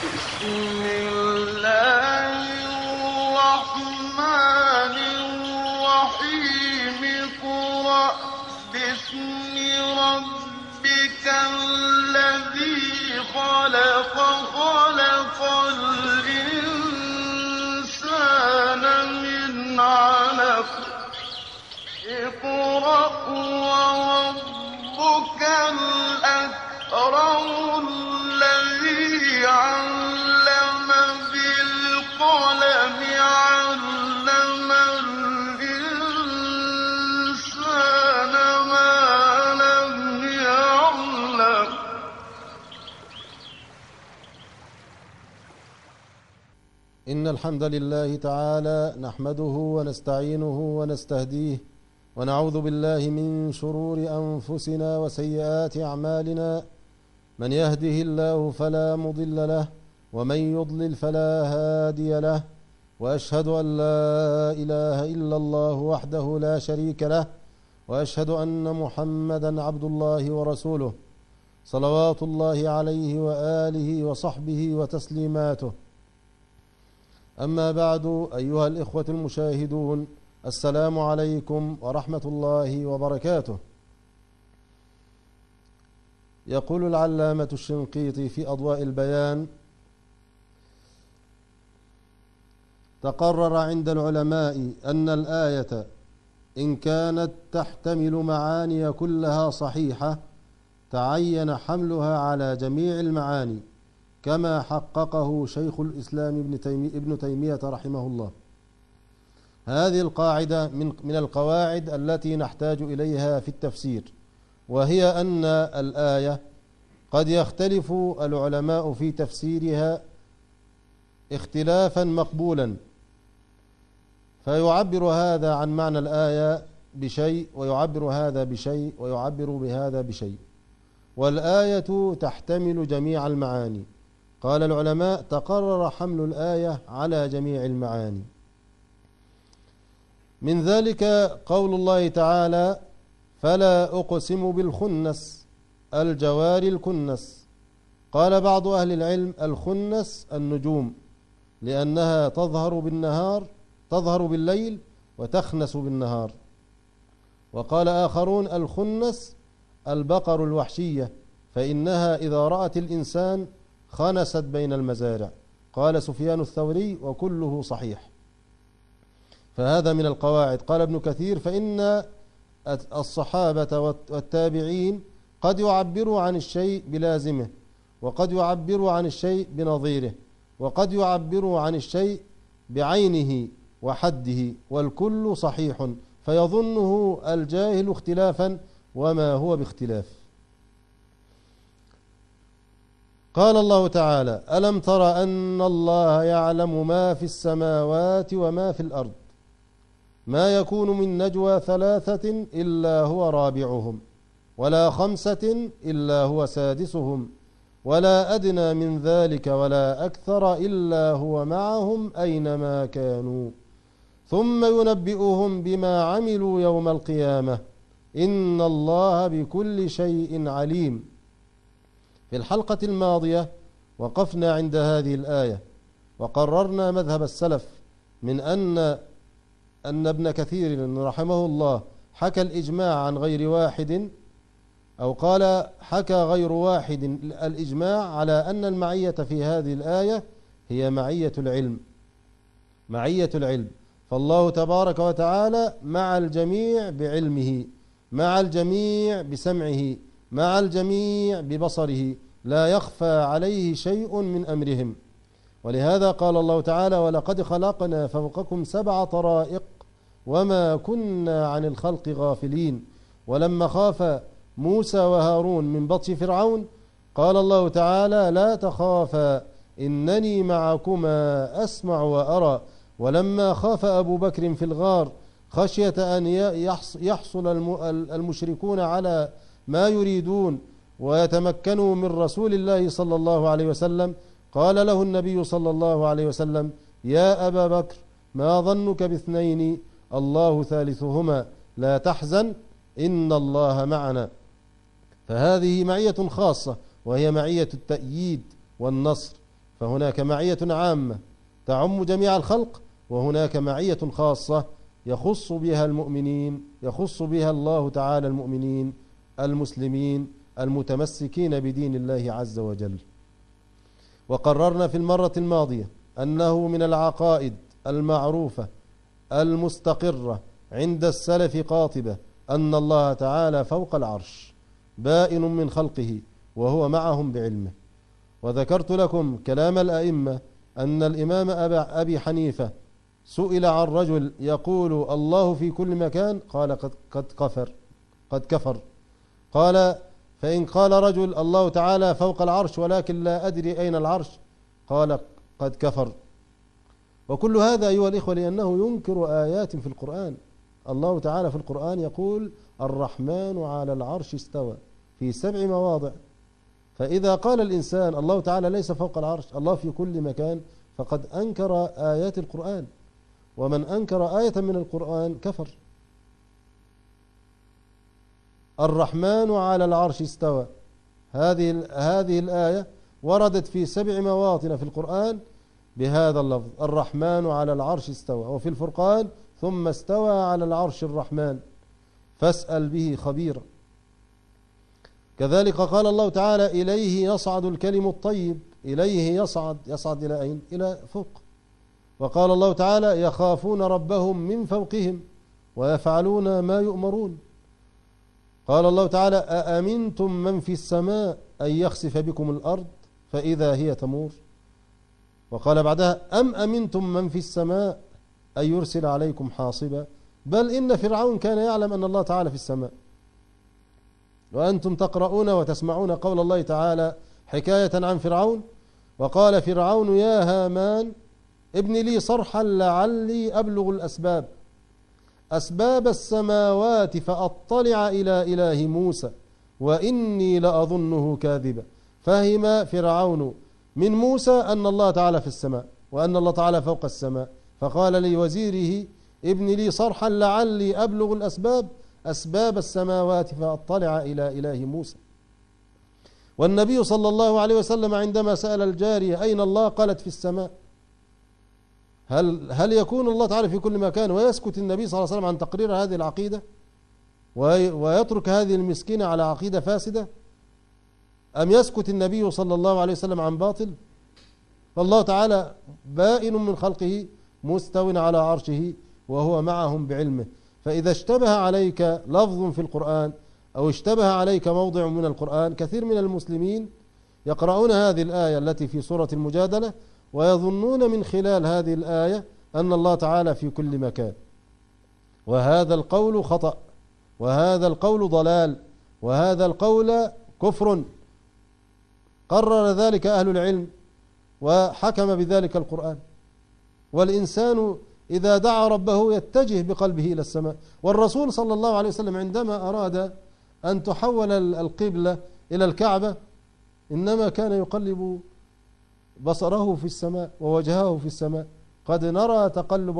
بسم الله الرحمن الرحيم اقرأ باسم ربك الذي خلق خلق الإنسان من علق اقرأ وربك الأكرم الذي علم بالقلم علم الإنسان ما لم يعلم. إن الحمد لله تعالى نحمده ونستعينه ونستهديه ونعوذ بالله من شرور أنفسنا وسيئات أعمالنا. من يهده الله فلا مضل له ومن يضلل فلا هادي له، وأشهد أن لا إله إلا الله وحده لا شريك له، وأشهد أن محمدا عبد الله ورسوله صلوات الله عليه وآله وصحبه وتسليماته. أما بعد، أيها الإخوة المشاهدون، السلام عليكم ورحمة الله وبركاته. يقول العلامة الشنقيطي في أضواء البيان: تقرر عند العلماء أن الآية إن كانت تحتمل معاني كلها صحيحة تعين حملها على جميع المعاني، كما حققه شيخ الإسلام ابن تيمية رحمه الله. هذه القاعدة من القواعد التي نحتاج إليها في التفسير، وهي أن الآية قد يختلف العلماء في تفسيرها اختلافا مقبولا، فيعبر هذا عن معنى الآية بشيء ويعبر هذا بشيء ويعبر بهذا بشيء، والآية تحتمل جميع المعاني. قال العلماء: تقرر حمل الآية على جميع المعاني. من ذلك قول الله تعالى: فلا أقسم بالخنس الجوار الكنس. قال بعض أهل العلم: الخنس النجوم، لأنها تظهر بالليل وتخنس بالنهار. وقال آخرون: الخنس البقر الوحشية، فإنها إذا رأت الإنسان خنست بين المزارع. قال سفيان الثوري: وكله صحيح. فهذا من القواعد. قال ابن كثير: فإن الصحابة والتابعين قد يعبروا عن الشيء بلازمه، وقد يعبروا عن الشيء بنظيره، وقد يعبروا عن الشيء بعينه وحده، والكل صحيح، فيظنه الجاهل اختلافا وما هو باختلاف. قال الله تعالى: ألم تر أن الله يعلم ما في السماوات وما في الأرض، ما يكون من نجوى ثلاثة إلا هو رابعهم، ولا خمسة إلا هو سادسهم، ولا أدنى من ذلك ولا أكثر إلا هو معهم أينما كانوا، ثم ينبئهم بما عملوا يوم القيامة، إن الله بكل شيء عليم. في الحلقة الماضية وقفنا عند هذه الآية، وقررنا مذهب السلف من أن ابن كثير رحمه الله حكى الإجماع عن غير واحد، أو قال حكى غير واحد الإجماع على أن المعية في هذه الآية هي معية العلم. معية العلم، فالله تبارك وتعالى مع الجميع بعلمه، مع الجميع بسمعه، مع الجميع ببصره، لا يخفى عليه شيء من أمرهم. ولهذا قال الله تعالى: ولقد خلقنا فوقكم 7 طرائق وما كنا عن الخلق غافلين. ولما خاف موسى وهارون من بطش فرعون قال الله تعالى: لا تخافا إنني معكما أسمع وأرى. ولما خاف أبو بكر في الغار خشية أن يحصل المشركون على ما يريدون ويتمكنوا من رسول الله صلى الله عليه وسلم، قال له النبي صلى الله عليه وسلم: يا أبا بكر، ما ظنك باثنين الله ثالثهما، لا تحزن إن الله معنا. فهذه معية خاصة، وهي معية التأييد والنصر. فهناك معية عامة تعم جميع الخلق، وهناك معية خاصة يخص بها المؤمنين، يخص بها الله تعالى المؤمنين المسلمين المتمسكين بدين الله عز وجل. وقررنا في المرة الماضية أنه من العقائد المعروفة المستقرة عند السلف قاطبة أن الله تعالى فوق العرش بائن من خلقه وهو معهم بعلمه. وذكرت لكم كلام الأئمة أن الإمام أبي حنيفة سئل عن رجل يقول الله في كل مكان، قال قد كفر. قال فإن قال رجل الله تعالى فوق العرش ولكن لا أدري أين العرش، قال قد كفر. وكل هذا أيها الإخوة لأنه ينكر آيات في القرآن. الله تعالى في القرآن يقول الرحمن على العرش استوى في 7 مواضع. فإذا قال الإنسان الله تعالى ليس فوق العرش، الله في كل مكان، فقد أنكر آيات القرآن، ومن أنكر آية من القرآن كفر. الرحمن على العرش استوى، هذه الآية وردت في 7 مواطن في القرآن بهذا اللفظ، الرحمن على العرش استوى. وفي الفرقان ثم استوى على العرش الرحمن فاسأل به خبيرا. كذلك قال الله تعالى إليه يصعد الكلم الطيب، إليه يصعد إلى أين؟ إلى فوق. وقال الله تعالى يخافون ربهم من فوقهم ويفعلون ما يؤمرون. قال الله تعالى أأمنتم من في السماء أن يخسف بكم الأرض فإذا هي تمور. وقال بعدها أم أمنتم من في السماء أن يرسل عليكم حاصبا بل إن فرعون كان يعلم أن الله تعالى في السماء. وأنتم تقرؤون وتسمعون قول الله تعالى حكاية عن فرعون، وقال فرعون يا هامان ابن لي صرحا لعلي أبلغ أسباب السماوات فأطلع إلى إله موسى وإني لأظنه كاذبا. فهم فرعون من موسى أن الله تعالى في السماء وأن الله تعالى فوق السماء، فقال لوزيره ابن لي صرحا لعلي أبلغ أسباب السماوات فأطلع إلى إله موسى. والنبي صلى الله عليه وسلم عندما سأل الجارية أين الله قالت في السماء. هل يكون الله تعالى في كل مكان ويسكت النبي صلى الله عليه وسلم عن تقرير هذه العقيدة ويترك هذه المسكينة على عقيدة فاسدة؟ أم يسكت النبي صلى الله عليه وسلم عن باطل؟ فالله تعالى بائن من خلقه مستو على عرشه وهو معهم بعلمه. فإذا اشتبه عليك لفظ في القرآن أو اشتبه عليك موضع من القرآن، كثير من المسلمين يقرؤون هذه الآية التي في سورة المجادلة ويظنون من خلال هذه الآية أن الله تعالى في كل مكان، وهذا القول خطأ، وهذا القول ضلال، وهذا القول كفر. قرر ذلك أهل العلم وحكم بذلك القرآن. والإنسان إذا دعا ربه يتجه بقلبه إلى السماء. والرسول صلى الله عليه وسلم عندما أراد أن تحول القبلة إلى الكعبة إنما كان يقلب بصره في السماء ووجهه في السماء. قد نرى تقلب